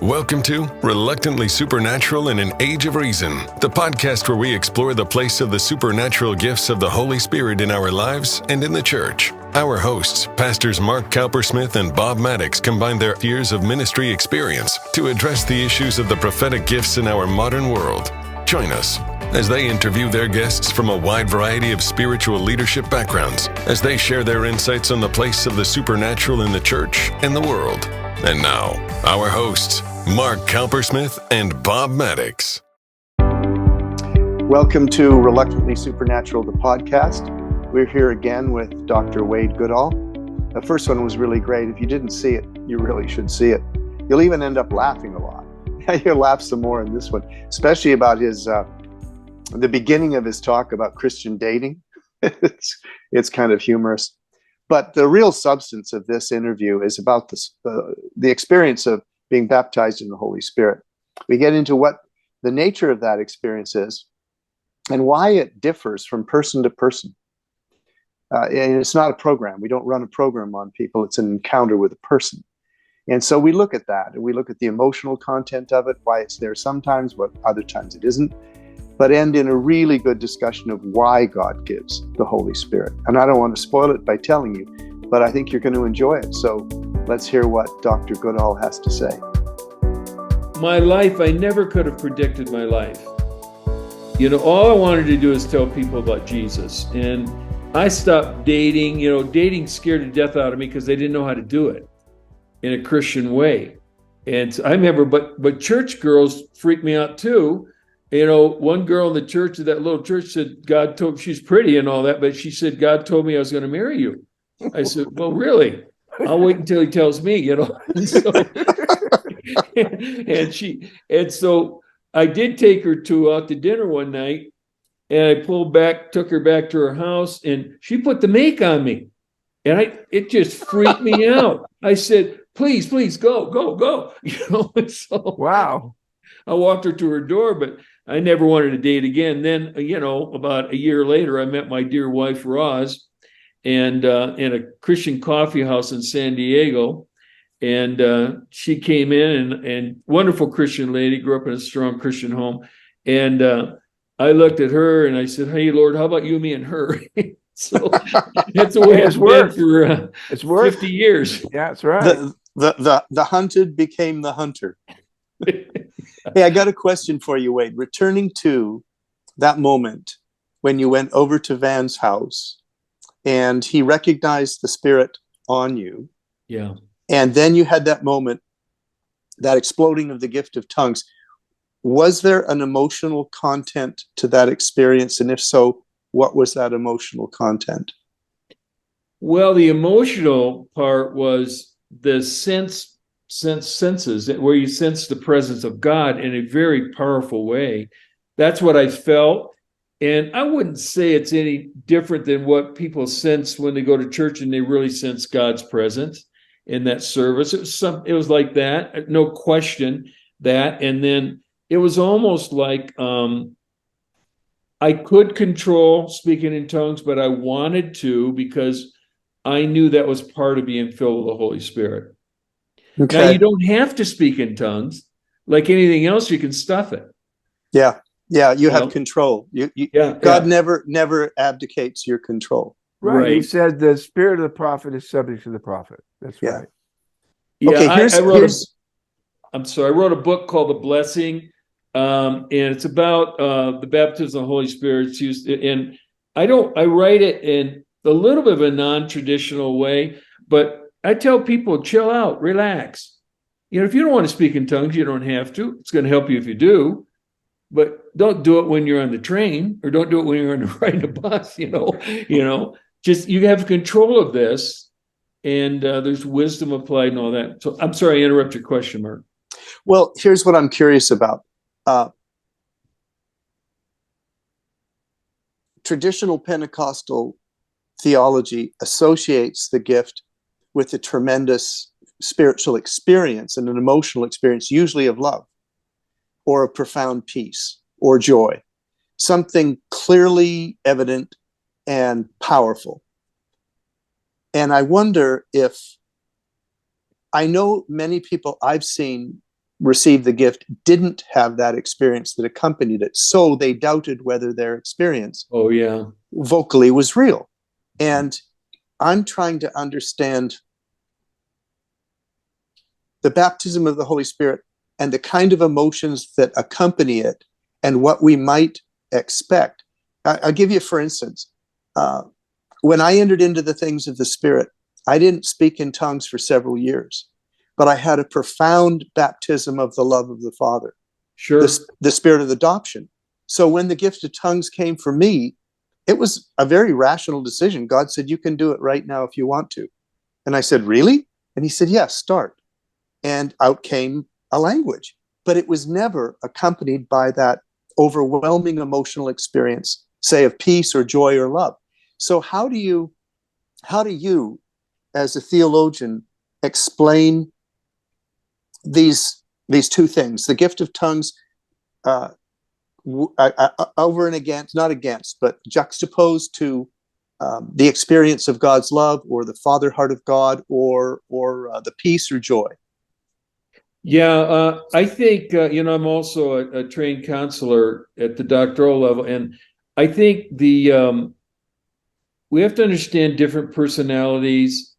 Welcome to Reluctantly Supernatural in an Age of Reason, the podcast where we explore the place of the supernatural gifts of the Holy Spirit in our lives and in the church. Our hosts, Pastors Mark Cowpersmith and Bob Maddox, combine their years of ministry experience to address the issues of the prophetic gifts in our modern world. Join us as they interview their guests from a wide variety of spiritual leadership backgrounds, as they share their insights on the place of the supernatural in the church and the world. And now, our hosts, Mark Cowpersmith and Bob Maddox. Welcome to Reluctantly Supernatural, the podcast. We're here again with Dr. Wayde Goodall. The first one was really great. If you didn't see it, you really should see it. You'll even end up laughing a lot. You'll laugh some more in this one, especially about his the beginning of his talk about Christian dating. It's kind of humorous. But the real substance of this interview is about the experience of being baptized in the Holy Spirit. We get into what the nature of that experience is and why it differs from person to person. And it's not a program. We don't run a program on people. It's an encounter with a person. And so we look at that, and we look at the emotional content of it, why it's there sometimes, but other times it isn't, but end in a really good discussion of why God gives the Holy Spirit. And I don't want to spoil it by telling you, but I think you're going to enjoy it. So let's hear what Dr. Goodall has to say. My life, I never could have predicted my life. You know, all I wanted to do is tell people about Jesus. And I stopped dating. You know, dating scared the death out of me because they didn't know how to do it in a Christian way. And I remember, but church girls freaked me out too. You know, one girl in the church, that little church, said, God told, she's pretty and all that, but she said, God told me I was going to marry you. I said, well, really? I'll wait until he tells me, you know. And so I did take her out to dinner one night, and I took her back to her house, and she put the make on me. And it just freaked me out. I said, please, go. You know, so wow. I walked her to her door, but I never wanted to date again. Then, you know, about a year later, I met my dear wife, Roz, and in a Christian coffee house in San Diego. And she came in, and wonderful Christian lady, grew up in a strong Christian home. And I looked at her and I said, hey, Lord, how about you, me, and her? So that's the way it's been for it's 50 years. Yeah, that's right. The hunted became the hunter. Hey, I got a question for you, Wayde. Returning to that moment when you went over to Van's house and he recognized the Spirit on you. Yeah. And then you had that moment, that exploding of the gift of tongues. Was there an emotional content to that experience? And if so, what was that emotional content? Well, the emotional part was the senses, where you sense the presence of God in a very powerful way. That's what I felt. And I wouldn't say it's any different than what people sense when they go to church and they really sense God's presence in that service. It was like that, no question that. And then it was almost like I could control speaking in tongues, but I wanted to because I knew that was part of being filled with the Holy Spirit. Okay. Now, you don't have to speak in tongues. Like anything else, you can stuff it. Yeah, you have control. God never abdicates your control. Right. He said the spirit of the prophet is subject to the prophet. That's right. Yeah, okay, I wrote a book called The Blessing, and it's about the baptism of the Holy Spirit. It's used, and I write it in a little bit of a non-traditional way, but I tell people, chill out, relax. You know, if you don't want to speak in tongues, you don't have to. It's going to help you if you do, but don't do it when you're on the train, or don't do it when you're riding a bus. You know, just you have control of this, and there's wisdom applied and all that. So I'm sorry, I interrupted your question, Mark. Well, here's what I'm curious about. Traditional Pentecostal theology associates the gift with a tremendous spiritual experience and an emotional experience, usually of love or of profound peace or joy, something clearly evident and powerful. And I wonder if, I know many people I've seen received the gift didn't have that experience that accompanied it. So they doubted whether their experience Oh, yeah. vocally was real. And I'm trying to understand the baptism of the Holy Spirit and the kind of emotions that accompany it and what we might expect. I'll give you, for instance, when I entered into the things of the Spirit, I didn't speak in tongues for several years, but I had a profound baptism of the love of the Father, Sure. the Spirit of adoption. So when the gift of tongues came for me, it was a very rational decision. God said, you can do it right now if you want to. And I said, really? And he said, yes, start. And out came a language, but it was never accompanied by that overwhelming emotional experience, say, of peace or joy or love. So how do you, as a theologian, explain these two things? The gift of tongues, over and against, not against, but juxtaposed to the experience of God's love, or the Father heart of God, or the peace or joy. Yeah, I think, I'm also a trained counselor at the doctoral level, and I think we have to understand different personalities,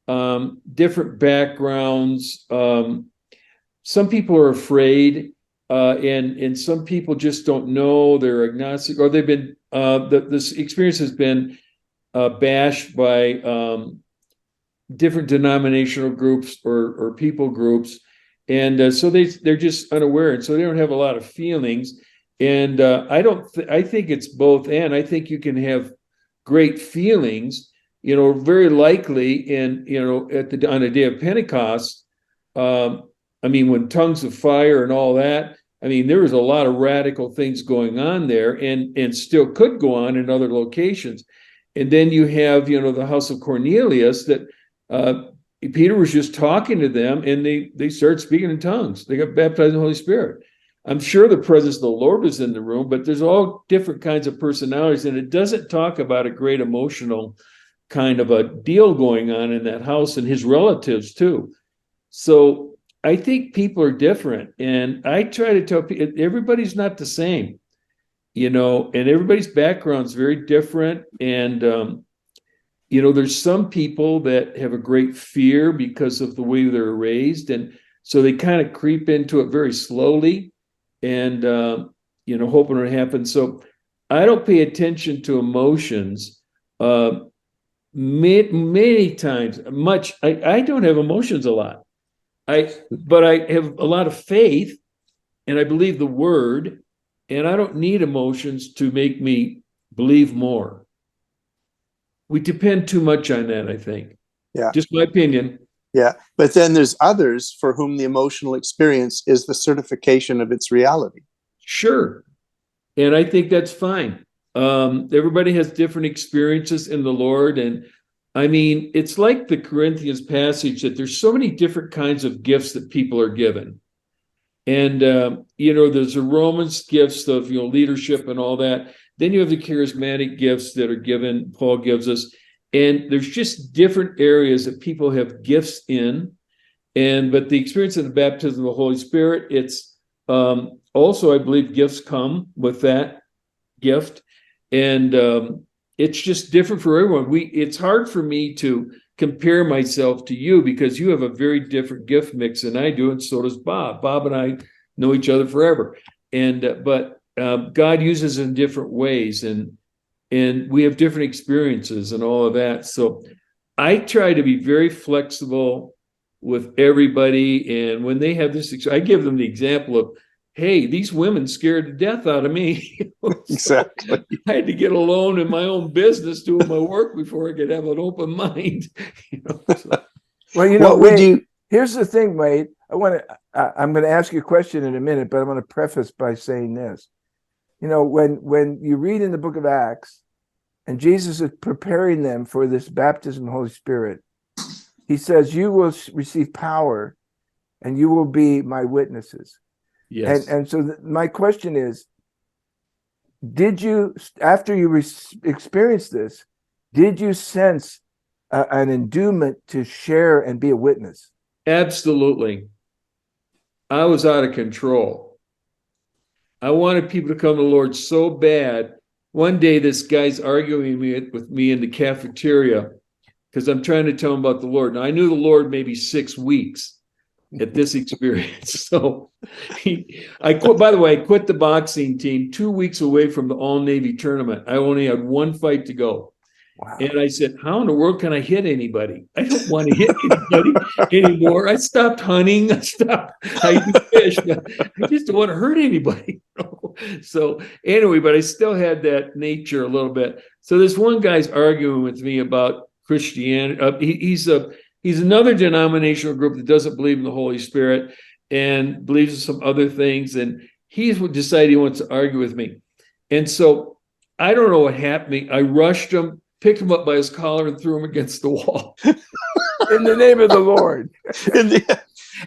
different backgrounds. Some people are afraid, and some people just don't know. They're agnostic, or they've been this experience has been bashed by different denominational groups or people groups. And so they're just unaware, and so they don't have a lot of feelings. And I think it's both. And I think you can have great feelings, very likely. And on a day of Pentecost, when tongues of fire and all that, there was a lot of radical things going on there, and still could go on in other locations. And then you have, the house of Cornelius that Peter was just talking to them, and they started speaking in tongues. They got baptized in the Holy Spirit. I'm sure the presence of the Lord was in the room, but there's all different kinds of personalities, and it doesn't talk about a great emotional kind of a deal going on in that house, and his relatives too. So I think people are different, and I try to tell people everybody's not the same, and everybody's background is very different. And there's some people that have a great fear because of the way they're raised. And so they kind of creep into it very slowly and, hoping it happens. So I don't pay attention to emotions many times. I don't have emotions a lot. But I have a lot of faith, and I believe the word, and I don't need emotions to make me believe more. We depend too much on that, I think. Yeah. Just my opinion. Yeah. But then there's others for whom the emotional experience is the certification of its reality. Sure. And I think that's fine. Everybody has different experiences in the Lord. And it's like the Corinthians passage that there's so many different kinds of gifts that people are given. And, there's the Romans gifts of, leadership and all that. Then you have the charismatic gifts that are given, Paul gives us. And there's just different areas that people have gifts in. But the experience of the baptism of the Holy Spirit, it's also, I believe, gifts come with that gift. And it's just different for everyone. It's hard for me to compare myself to you because you have a very different gift mix than I do, and so does Bob. Bob and I know each other forever. But God uses in different ways, and we have different experiences and all of that. So I try to be very flexible with everybody. And when they have this, I give them the example of, hey, these women scared to death out of me. Exactly. I had to get alone in my own business doing my work before I could have an open mind. So. Well, Wayde, here's the thing, Wayde. I'm going to ask you a question in a minute, but I'm going to preface by saying this. When you read in the book of Acts, and Jesus is preparing them for this baptism of the Holy Spirit, he says, you will receive power and you will be my witnesses. Yes. And so my question is, did you, after you experienced this, did you sense an endowment to share and be a witness? Absolutely. I was out of control. I wanted people to come to the Lord so bad. One day, this guy's arguing with me in the cafeteria because I'm trying to tell him about the Lord. Now, I knew the Lord maybe 6 weeks at this experience. So I quit. By the way, I quit the boxing team 2 weeks away from the All-Navy tournament. I only had one fight to go. Wow. And I said, how in the world can I hit anybody? I don't want to hit anybody anymore. I stopped hunting. I do fish. I just don't want to hurt anybody. So anyway, but I still had that nature a little bit. So this one guy's arguing with me about Christianity. He's another denominational group that doesn't believe in the Holy Spirit and believes in some other things. And he's decided he wants to argue with me. And so I don't know what happened to me. I rushed him, picked him up by his collar and threw him against the wall. In the name of the Lord.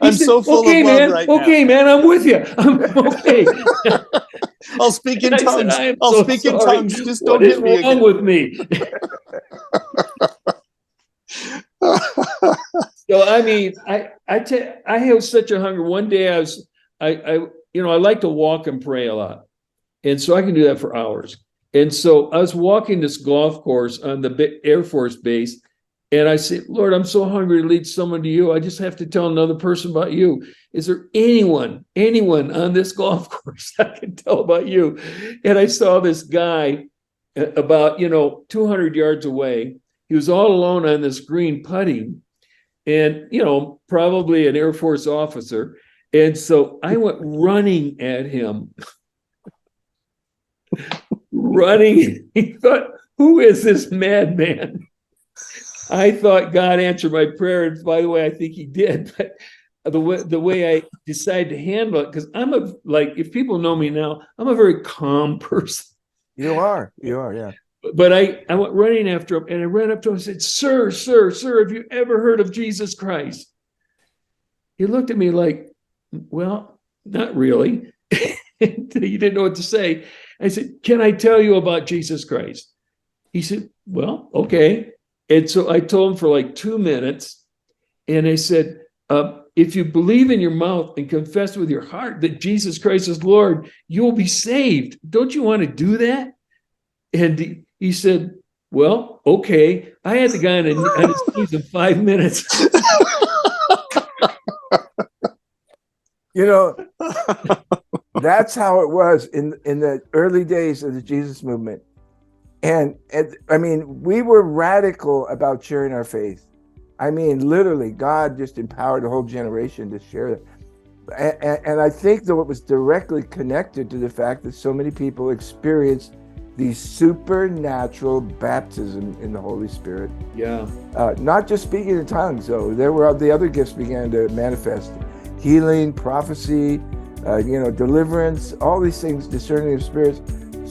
I'm so full of love right now. Okay, man, I'm with you. I'm okay. I'll speak in tongues. I'll speak in tongues. Just don't hit me again. What is wrong with me? So I mean, I have such a hunger. One day I like to walk and pray a lot, and so I can do that for hours. And so I was walking this golf course on the Air Force base, and I said, Lord, I'm so hungry to lead someone to you. I just have to tell another person about you. Is there anyone on this golf course I can tell about you? And I saw this guy about 200 yards away. He was all alone on this green putting, and probably an Air Force officer. And so I went running at him. Running. He thought, who is this madman? I thought God answered my prayer. And by the way, I think he did. But the way I decided to handle it, because if people know me now, I'm a very calm person. You are, yeah. But I went running after him, and I ran up to him and said, Sir, have you ever heard of Jesus Christ? He looked at me like, well, not really. He didn't know what to say. I said, can I tell you about Jesus Christ? He said, well, okay. And so I told him for like 2 minutes. And I said, if you believe in your mouth and confess with your heart that Jesus Christ is Lord, you will be saved. Don't you want to do that? And he said, well, okay. I had the guy on his knees in 5 minutes. That's how it was in the early days of the Jesus movement. And I mean, we were radical about sharing our faith. I mean, literally, God just empowered a whole generation to share it. And I think that it was directly connected to the fact that so many people experienced the supernatural baptism in the Holy Spirit. Yeah. Not just speaking in tongues, though. There were the other gifts began to manifest. Healing, prophecy, deliverance, all these things, discerning of spirits,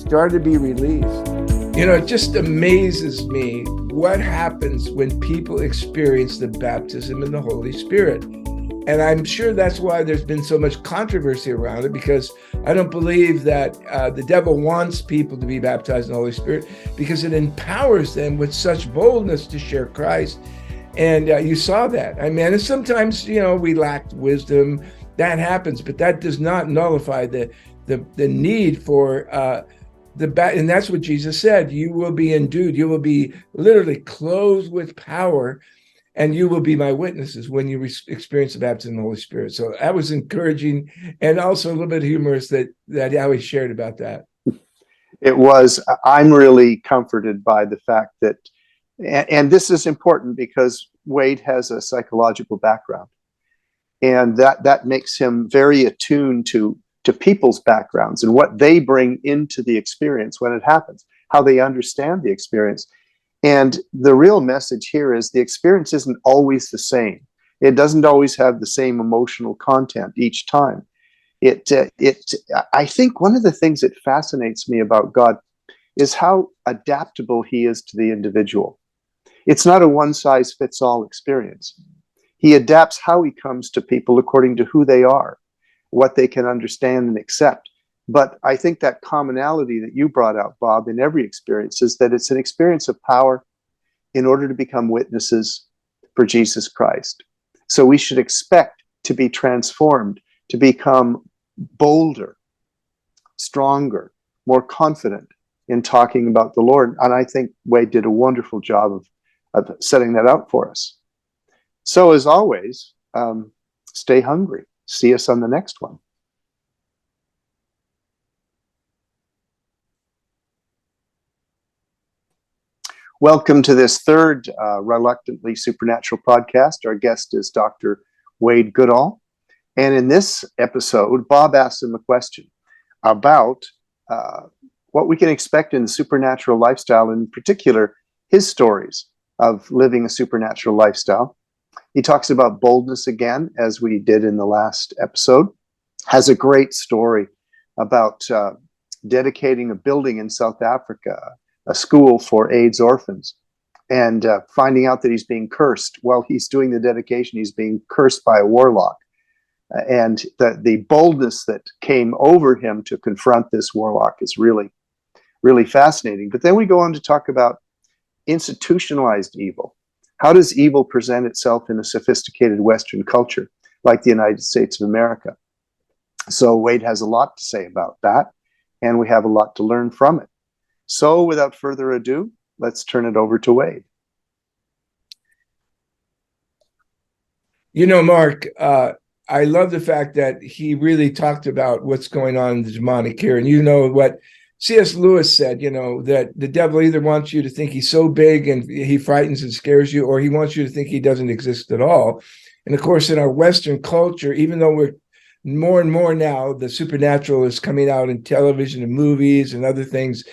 started to be released. It just amazes me what happens when people experience the baptism in the Holy Spirit. And I'm sure that's why there's been so much controversy around it, because I don't believe that the devil wants people to be baptized in the Holy Spirit, because it empowers them with such boldness to share Christ. And you saw that. I mean, and sometimes, we lacked wisdom. That happens, but that does not nullify the need for and that's what Jesus said. You will be endued. You will be literally clothed with power, and you will be my witnesses when you experience the baptism of the Holy Spirit. So that was encouraging, and also a little bit humorous that how he shared about that. It was. I'm really comforted by the fact that, and this is important because Wayde has a psychological background. And that makes him very attuned to people's backgrounds and what they bring into the experience when it happens, how they understand the experience. And the real message here is the experience isn't always the same. It doesn't always have the same emotional content each time. I think one of the things that fascinates me about God is how adaptable he is to the individual. It's not a one-size-fits-all experience. He adapts how he comes to people according to who they are, what they can understand and accept. But I think that commonality that you brought out, Bob, in every experience is that it's an experience of power in order to become witnesses for Jesus Christ. So we should expect to be transformed, to become bolder, stronger, more confident in talking about the Lord. And I think Wayde did a wonderful job of setting that up for us. So as always, stay hungry. See us on the next one. Welcome to this third Reluctantly Supernatural podcast. Our guest is Dr. Wayde Goodall. And in this episode, Bob asked him a question about what we can expect in the supernatural lifestyle, in particular, his stories of living a supernatural lifestyle. He talks about boldness again, as we did in the last episode, has a great story about dedicating a building in South Africa, a school for AIDS orphans, and finding out that he's being cursed. While he's doing the dedication, he's being cursed by a warlock. And the boldness that came over him to confront this warlock is really, really fascinating. But then we go on to talk about institutionalized evil. How does evil present itself in a sophisticated Western culture like the United States of America? So Wayde has a lot to say about that, and we have a lot to learn from it. So without further ado, let's turn it over to Wayde. You know, Mark, I love the fact that he really talked about what's going on in the demonic here. And you know what C.S. Lewis said, you know, that the devil either wants you to think he's so big and he frightens and scares you, or he wants you to think he doesn't exist at all. And of course, in our Western culture, even though we're more and more now, the supernatural is coming out in television and movies and other things.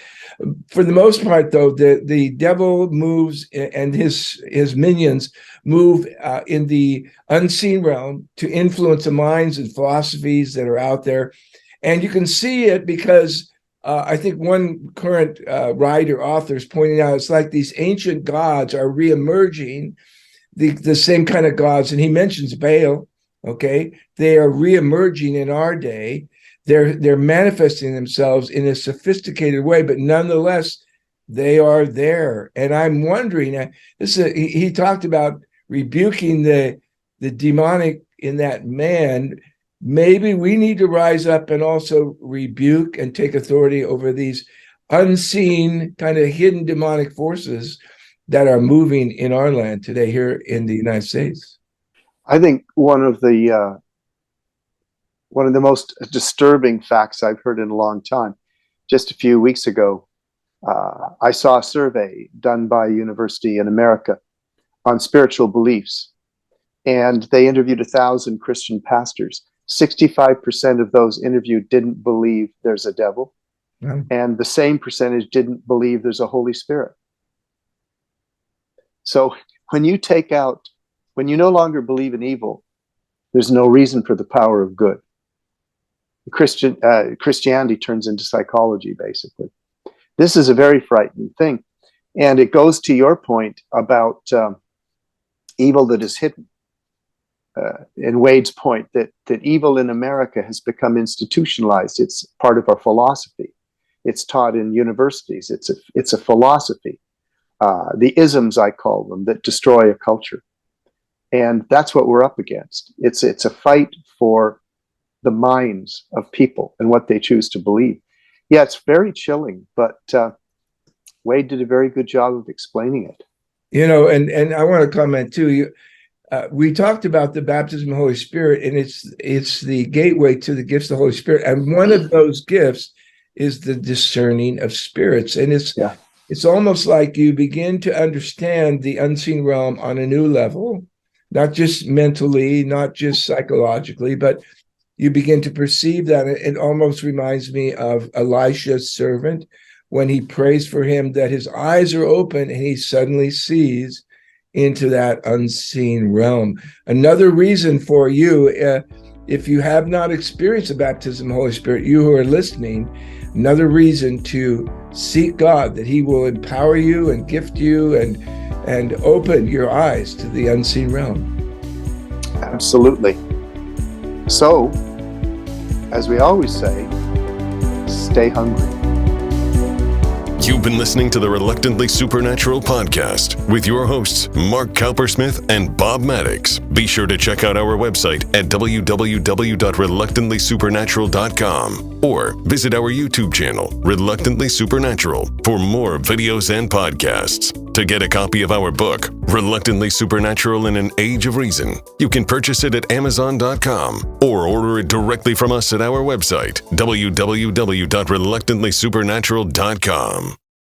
For the most part, though, the devil moves, and his minions move in the unseen realm to influence the minds and philosophies that are out there. And you can see it because I think one current writer, author, is pointing out it's like these ancient gods are reemerging, the same kind of gods. And he mentions Baal, okay? They are reemerging in our day. They're manifesting themselves in a sophisticated way, but nonetheless, they are there. And I'm wondering, he talked about rebuking the demonic in that man. Maybe we need to rise up and also rebuke and take authority over these unseen, kind of hidden demonic forces that are moving in our land today here in the United States. I think one of the most disturbing facts I've heard in a long time, just a few weeks ago, I saw a survey done by a university in America on spiritual beliefs, and they interviewed 1,000 Christian pastors. 65% of those interviewed didn't believe there's a devil, and the same percentage didn't believe there's a Holy Spirit. So when you no longer believe in evil, there's no reason for the power of good. Christianity turns into psychology, basically. This is a very frightening thing. And it goes to your point about evil that is hidden. In Wayde's point that evil in America has become institutionalized. It's part of our philosophy. It's taught in universities. It's a philosophy. The isms, I call them, that destroy a culture. And that's what we're up against. It's a fight for the minds of people and what they choose to believe. Yeah, it's very chilling, but Wayde did a very good job of explaining it. You know, and I want to comment too. We talked about the baptism of the Holy Spirit, and it's the gateway to the gifts of the Holy Spirit. And one of those gifts is the discerning of spirits. And it's almost like you begin to understand the unseen realm on a new level, not just mentally, not just psychologically, but you begin to perceive that. It almost reminds me of Elisha's servant when he prays for him that his eyes are open and he suddenly sees into that unseen realm. Another reason for you, if you have not experienced the baptism of the Holy Spirit, you who are listening, another reason to seek God, that he will empower you and gift you and open your eyes to the unseen realm. Absolutely. So, as we always say, stay hungry. You've been listening to the Reluctantly Supernatural podcast with your hosts, Mark Cowpersmith and Bob Maddox. Be sure to check out our website at www.reluctantlysupernatural.com or visit our YouTube channel, Reluctantly Supernatural, for more videos and podcasts. To get a copy of our book, Reluctantly Supernatural in an Age of Reason, you can purchase it at Amazon.com or order it directly from us at our website, www.reluctantlysupernatural.com.